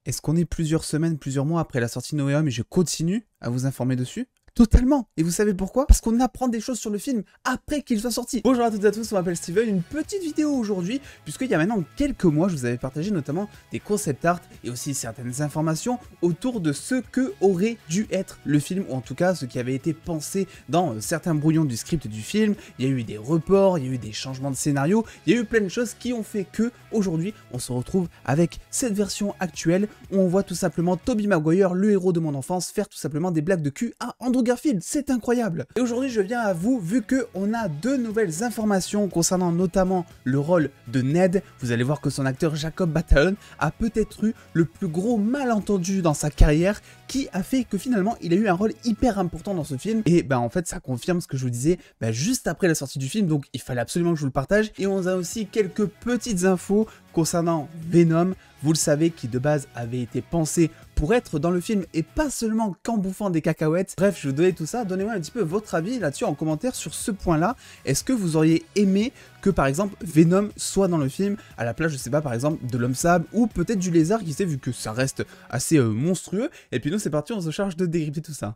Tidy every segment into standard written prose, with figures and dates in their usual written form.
Est-ce qu'on est plusieurs semaines, plusieurs mois après la sortie de No Way Home et je continue à vous informer dessus? Totalement. Et vous savez pourquoi? Parce qu'on apprend des choses sur le film après qu'il soit sorti. Bonjour à toutes et à tous, on m'appelle Steven. Une petite vidéo aujourd'hui, puisqu'il y a maintenant quelques mois, je vous avais partagé notamment des concept art et aussi certaines informations autour de ce que aurait dû être le film, ou en tout cas ce qui avait été pensé dans certains brouillons du script du film. Il y a eu des reports, il y a eu des changements de scénario, il y a eu plein de choses qui ont fait que aujourd'hui on se retrouve avec cette version actuelle où on voit tout simplement Tobey Maguire, le héros de mon enfance, faire tout simplement des blagues de cul à Andrew Garfield. C'est incroyable. Et aujourd'hui je viens à vous, vu que on a deux nouvelles informations concernant notamment le rôle de Ned. Vous allez voir que son acteur Jacob Batalon a peut-être eu le plus gros malentendu dans sa carrière, qui a fait que finalement il a eu un rôle hyper important dans ce film. Et ben en fait ça confirme ce que je vous disais juste après la sortie du film, donc il fallait absolument que je vous le partage. Et on a aussi quelques petites infos concernant Venom, vous le savez, qui de base avait été pensé pour être dans le film et pas seulement qu'en bouffant des cacahuètes. Bref, je vous donnais tout ça, donnez-moi un petit peu votre avis là-dessus en commentaire sur ce point-là. Est-ce que vous auriez aimé que par exemple Venom soit dans le film à la place, je sais pas, par exemple de l'homme sable ou peut-être du lézard, qui sait, vu que ça reste assez monstrueux. Et puis nous c'est parti, on se charge de décrypter tout ça.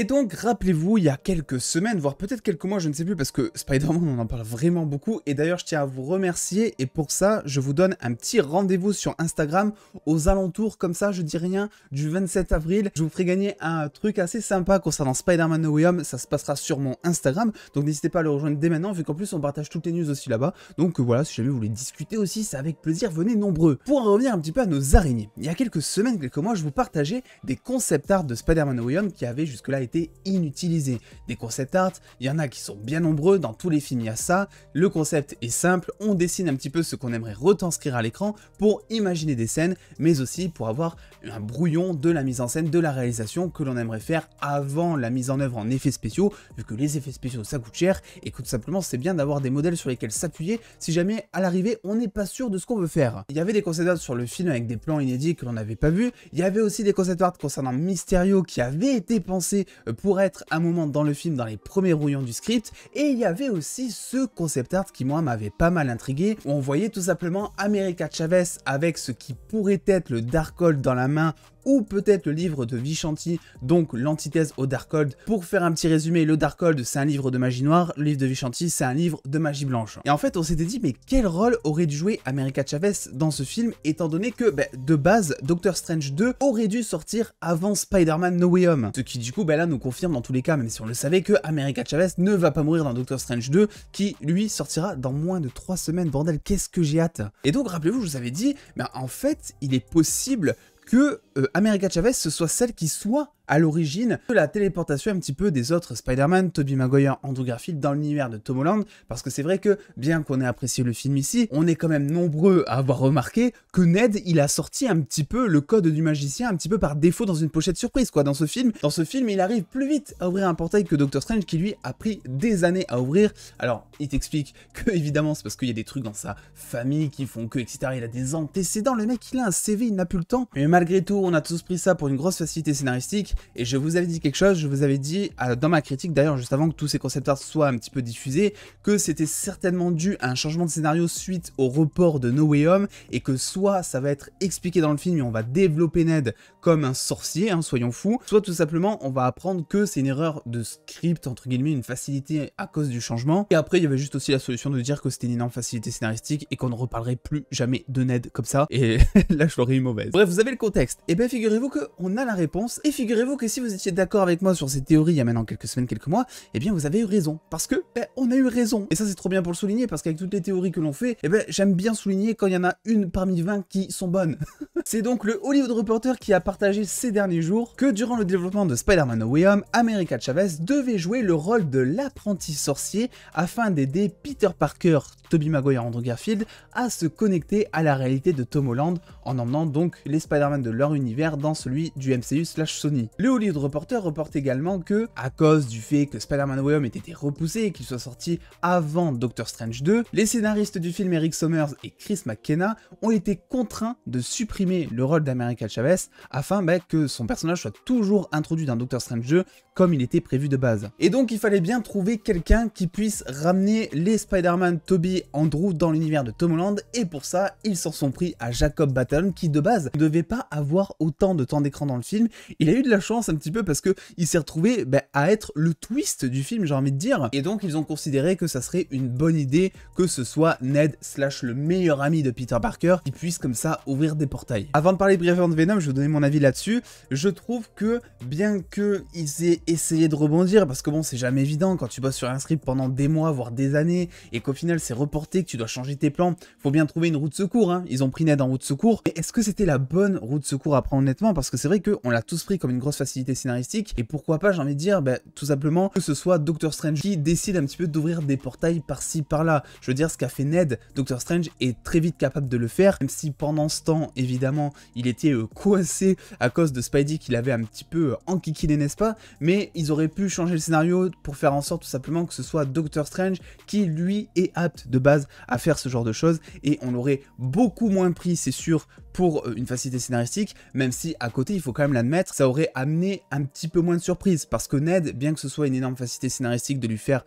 Et donc, rappelez-vous, il y a quelques semaines, voire peut-être quelques mois, je ne sais plus, parce que Spider-Man, on en parle vraiment beaucoup. Et d'ailleurs, je tiens à vous remercier. Et pour ça, je vous donne un petit rendez-vous sur Instagram aux alentours, comme ça, je dis rien, du 27 avril. Je vous ferai gagner un truc assez sympa concernant Spider-Man No Way Home. Ça se passera sur mon Instagram. Donc, n'hésitez pas à le rejoindre dès maintenant, vu qu'en plus, on partage toutes les news aussi là-bas. Donc, voilà, si jamais vous voulez discuter aussi, c'est avec plaisir. Venez nombreux. Pour en revenir un petit peu à nos araignées, il y a quelques semaines, quelques mois, je vous partageais des concept art de Spider-Man No Way Home qui avaient jusque-là été inutilisés. Des concept art, il y en a qui sont bien nombreux, dans tous les films il y a ça. Le concept est simple, on dessine un petit peu ce qu'on aimerait retranscrire à l'écran pour imaginer des scènes, mais aussi pour avoir un brouillon de la mise en scène, de la réalisation que l'on aimerait faire avant la mise en œuvre en effets spéciaux, vu que les effets spéciaux ça coûte cher et que tout simplement c'est bien d'avoir des modèles sur lesquels s'appuyer si jamais à l'arrivée on n'est pas sûr de ce qu'on veut faire. Il y avait des concept art sur le film avec des plans inédits que l'on n'avait pas vus, il y avait aussi des concept art concernant Mysterio qui avaient été pensés pour être un moment dans le film, dans les premiers brouillons du script. Et il y avait aussi ce concept art qui moi m'avait pas mal intrigué, où on voyait tout simplement America Chavez avec ce qui pourrait être le Darkhold dans la main, ou peut-être le livre de Vishanti, donc l'antithèse au Darkhold. Pour faire un petit résumé, le Darkhold c'est un livre de magie noire, le livre de Vishanti c'est un livre de magie blanche. Et en fait on s'était dit, mais quel rôle aurait dû jouer America Chavez dans ce film, étant donné que de base Doctor Strange 2 aurait dû sortir avant Spider-Man No Way Home. Ce qui du coup là nous confirme dans tous les cas, même si on le savait, que America Chavez ne va pas mourir dans Doctor Strange 2, qui lui sortira dans moins de 3 semaines. Bordel, qu'est-ce que j'ai hâte. Et donc rappelez-vous, je vous avais dit, en fait il est possible que America Chavez ce soit celle qui soit à l'origine de la téléportation un petit peu des autres Spider-Man, Tobey Maguire, Andrew Garfield dans l'univers de Tom Holland, parce que c'est vrai que, bien qu'on ait apprécié le film ici, on est quand même nombreux à avoir remarqué que Ned, il a sorti un petit peu le code du magicien, un petit peu par défaut dans une pochette surprise, quoi, dans ce film. Dans ce film, il arrive plus vite à ouvrir un portail que Doctor Strange, qui lui a pris des années à ouvrir. Alors, il t'explique que, évidemment, c'est parce qu'il y a des trucs dans sa famille qui font que, etc. Il a des antécédents, le mec, il a un CV, il n'a plus le temps. Mais malgré tout, on a tous pris ça pour une grosse facilité scénaristique. Et je vous avais dit quelque chose, je vous avais dit dans ma critique d'ailleurs, juste avant que tous ces concept art soient un petit peu diffusés, que c'était certainement dû à un changement de scénario suite au report de No Way Home, et que soit ça va être expliqué dans le film et on va développer Ned comme un sorcier, soyons fous, soit tout simplement on va apprendre que c'est une erreur de script, entre guillemets, une facilité à cause du changement. Et après il y avait juste aussi la solution de dire que c'était une énorme facilité scénaristique et qu'on ne reparlerait plus jamais de Ned comme ça, et là je l'aurais eu mauvaise. Bref, vous avez le contexte. Et bien figurez-vous qu'on a la réponse, et figurez-vous que si vous étiez d'accord avec moi sur ces théories il y a maintenant quelques semaines, quelques mois, eh bien vous avez eu raison, parce que on a eu raison. Et ça c'est trop bien pour le souligner, parce qu'avec toutes les théories que l'on fait, j'aime bien souligner quand il y en a une parmi 20 qui sont bonnes. C'est donc le Hollywood Reporter qui a partagé ces derniers jours que durant le développement de Spider-Man No Way Home, America Chavez devait jouer le rôle de l'apprenti sorcier afin d'aider Peter Parker, Tobey Maguire, Andrew Garfield à se connecter à la réalité de Tom Holland, en emmenant donc les Spider-Man de leur univers dans celui du MCU/Sony. Le Hollywood Reporter reporte également que, à cause du fait que Spider-Man No Way Home ait été repoussé et qu'il soit sorti avant Doctor Strange 2, les scénaristes du film Eric Sommers et Chris McKenna ont été contraints de supprimer le rôle d'America Chavez afin que son personnage soit toujours introduit dans Doctor Strange 2 comme il était prévu de base. Et donc il fallait bien trouver quelqu'un qui puisse ramener les Spider-Man Tobey Andrew dans l'univers de Tom Holland, et pour ça ils s'en sont pris à Jacob Batalon qui de base ne devait pas avoir autant de temps d'écran dans le film. Il a eu de la chance un petit peu parce que il s'est retrouvé à être le twist du film, j'ai envie de dire, et donc ils ont considéré que ça serait une bonne idée que ce soit Ned / le meilleur ami de Peter Parker qui puisse comme ça ouvrir des portails. Avant de parler brièvement de Venom, je vais vous donner mon avis là-dessus. Je trouve que bien qu'ils aient essayé de rebondir, parce que bon c'est jamais évident quand tu bosses sur un script pendant des mois voire des années et qu'au final c'est reporté, que tu dois changer tes plans, faut bien trouver une roue de secours, hein. Ils ont pris Ned en roue de secours, mais est-ce que c'était la bonne roue de secours à prendre honnêtement? Parce que c'est vrai qu'on l'a tous pris comme une grosse facilité scénaristique, et pourquoi pas, j'ai envie de dire, tout simplement que ce soit Doctor Strange qui décide un petit peu d'ouvrir des portails par-ci par-là. Je veux dire, ce qu'a fait Ned, Doctor Strange est très vite capable de le faire, même si pendant ce temps évidemment il était coincé à cause de Spidey qu'il avait un petit peu enquiquiné, n'est-ce pas? Mais ils auraient pu changer le scénario pour faire en sorte tout simplement que ce soit Doctor Strange qui lui est apte de base à faire ce genre de choses, et on l'aurait beaucoup moins pris, c'est sûr, pour une facilité scénaristique, même si à côté il faut quand même l'admettre, ça aurait amené un petit peu moins de surprise, parce que Ned, bien que ce soit une énorme facilité scénaristique de lui faire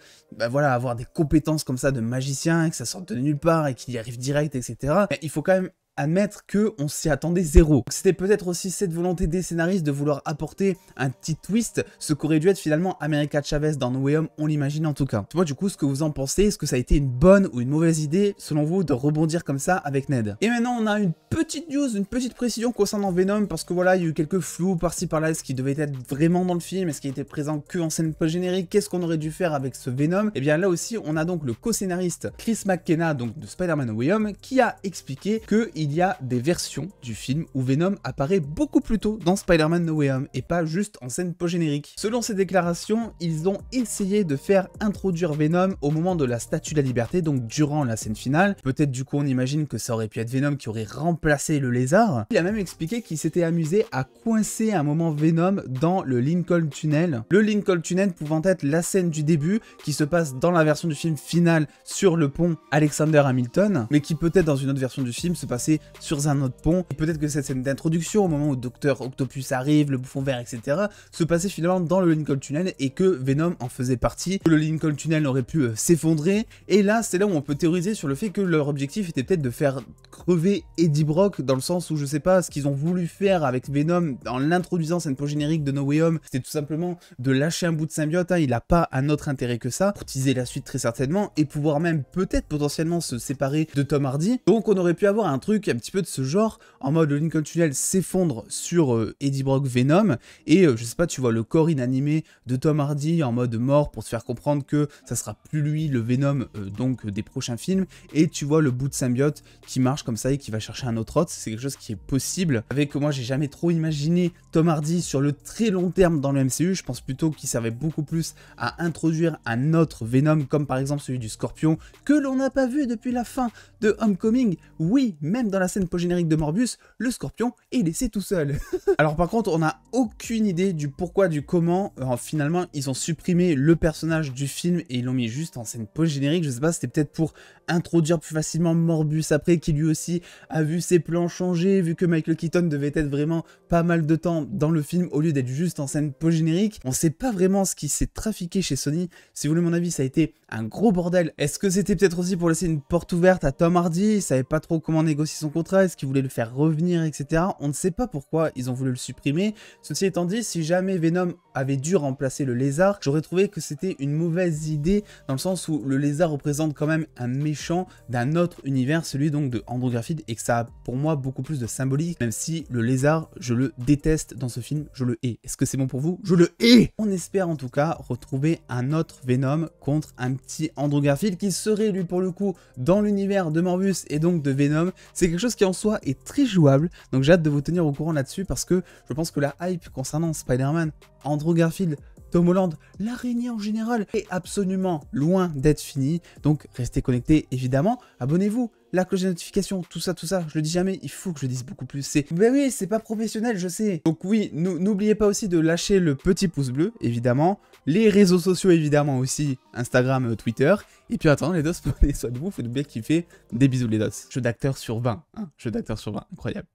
voilà, avoir des compétences comme ça de magicien, que ça sorte de nulle part et qu'il y arrive direct, etc., il faut quand même admettre qu'on s'y attendait zéro. C'était peut-être aussi cette volonté des scénaristes de vouloir apporter un petit twist, ce qu'aurait dû être finalement America Chavez dans No Way Home, on l'imagine en tout cas. Moi du coup, ce que vous en pensez, est-ce que ça a été une bonne ou une mauvaise idée selon vous de rebondir comme ça avec Ned? Et maintenant on a une petite news, une petite précision concernant Venom, parce que voilà, il y a eu quelques flous par-ci par-là, est-ce qu'il devait être vraiment dans le film, est-ce qu'il était présent que en scène post-générique, qu'est-ce qu'on aurait dû faire avec ce Venom? Et bien là aussi on a donc le co-scénariste Chris McKenna, donc de Spider-Man No Way Home, qui a expliqué qu'il y a des versions du film où Venom apparaît beaucoup plus tôt dans Spider-Man No Way Home et pas juste en scène post-générique. Selon ces déclarations, ils ont essayé de faire introduire Venom au moment de la Statue de la Liberté, donc durant la scène finale. Peut-être du coup on imagine que ça aurait pu être Venom qui aurait remplacé le lézard. Il a même expliqué qu'il s'était amusé à coincer un moment Venom dans le Lincoln Tunnel. Le Lincoln Tunnel pouvant être la scène du début qui se passe dans la version du film finale sur le pont Alexander Hamilton, mais qui peut-être dans une autre version du film se passait sur un autre pont, et peut-être que cette scène d'introduction au moment où Dr Octopus arrive, le bouffon vert, etc., se passait finalement dans le Lincoln Tunnel et que Venom en faisait partie, que le Lincoln Tunnel aurait pu s'effondrer, et là c'est là où on peut théoriser sur le fait que leur objectif était peut-être de faire crever Eddie Brock, dans le sens où je sais pas, ce qu'ils ont voulu faire avec Venom en l'introduisant scène post-générique de No Way Home, c'était tout simplement de lâcher un bout de symbiote, hein, il a pas un autre intérêt que ça, pour teaser la suite très certainement, et pouvoir même peut-être potentiellement se séparer de Tom Hardy. Donc on aurait pu avoir un truc un petit peu de ce genre, en mode le Lincoln Tunnel s'effondre sur Eddie Brock Venom, et je sais pas, tu vois le corps inanimé de Tom Hardy en mode mort pour te faire comprendre que ça sera plus lui le Venom donc des prochains films, et tu vois le bout de symbiote qui marche comme ça et qui va chercher un autre hôte. C'est quelque chose qui est possible, avec moi j'ai jamais trop imaginé Tom Hardy sur le très long terme dans le MCU, je pense plutôt qu'il servait beaucoup plus à introduire un autre Venom, comme par exemple celui du Scorpion, que l'on n'a pas vu depuis la fin de Homecoming. Oui, même dans la scène post-générique de Morbius, le Scorpion est laissé tout seul. Alors par contre, on n'a aucune idée du pourquoi, du comment, finalement, ils ont supprimé le personnage du film et ils l'ont mis juste en scène post-générique. Je sais pas, c'était peut-être pour introduire plus facilement Morbius après, qui lui aussi a vu ses plans changer, vu que Michael Keaton devait être vraiment pas mal de temps dans le film, au lieu d'être juste en scène post-générique. On sait pas vraiment ce qui s'est trafiqué chez Sony. Si vous voulez mon avis, ça a été un gros bordel. Est-ce que c'était peut-être aussi pour laisser une porte ouverte à Tom Hardy? Il savait pas trop comment négocier son contrat, est-ce qu'il voulait le faire revenir, etc. On ne sait pas pourquoi ils ont voulu le supprimer. Ceci étant dit, si jamais Venom avait dû remplacer le lézard, j'aurais trouvé que c'était une mauvaise idée, dans le sens où le lézard représente quand même un méchant d'un autre univers, celui donc de Andrew Garfield, et que ça a pour moi beaucoup plus de symbolique, même si le lézard, je le déteste dans ce film, je le hais. Est-ce que c'est bon pour vous? Je le hais! On espère en tout cas retrouver un autre Venom contre un petit Andrew Garfield qui serait lui pour le coup dans l'univers de Morbius et donc de Venom. C'est quelque chose qui en soi est très jouable, donc j'ai hâte de vous tenir au courant là-dessus, parce que je pense que la hype concernant Spider-Man, Andrew Garfield Tom Holland, l'araignée en général est absolument loin d'être finie. Donc restez connectés évidemment, abonnez-vous, la cloche de notification, tout ça, je le dis jamais, il faut que je le dise beaucoup plus. Ben oui, c'est pas professionnel, je sais. Donc oui, n'oubliez pas aussi de lâcher le petit pouce bleu, évidemment. Les réseaux sociaux, évidemment aussi, Instagram, Twitter. Et puis attends, les dos, prenez soin de vous, faites bien kiffer. Des bisous les dos. Jeu d'acteur sur 20, hein, jeu d'acteur sur 20, incroyable.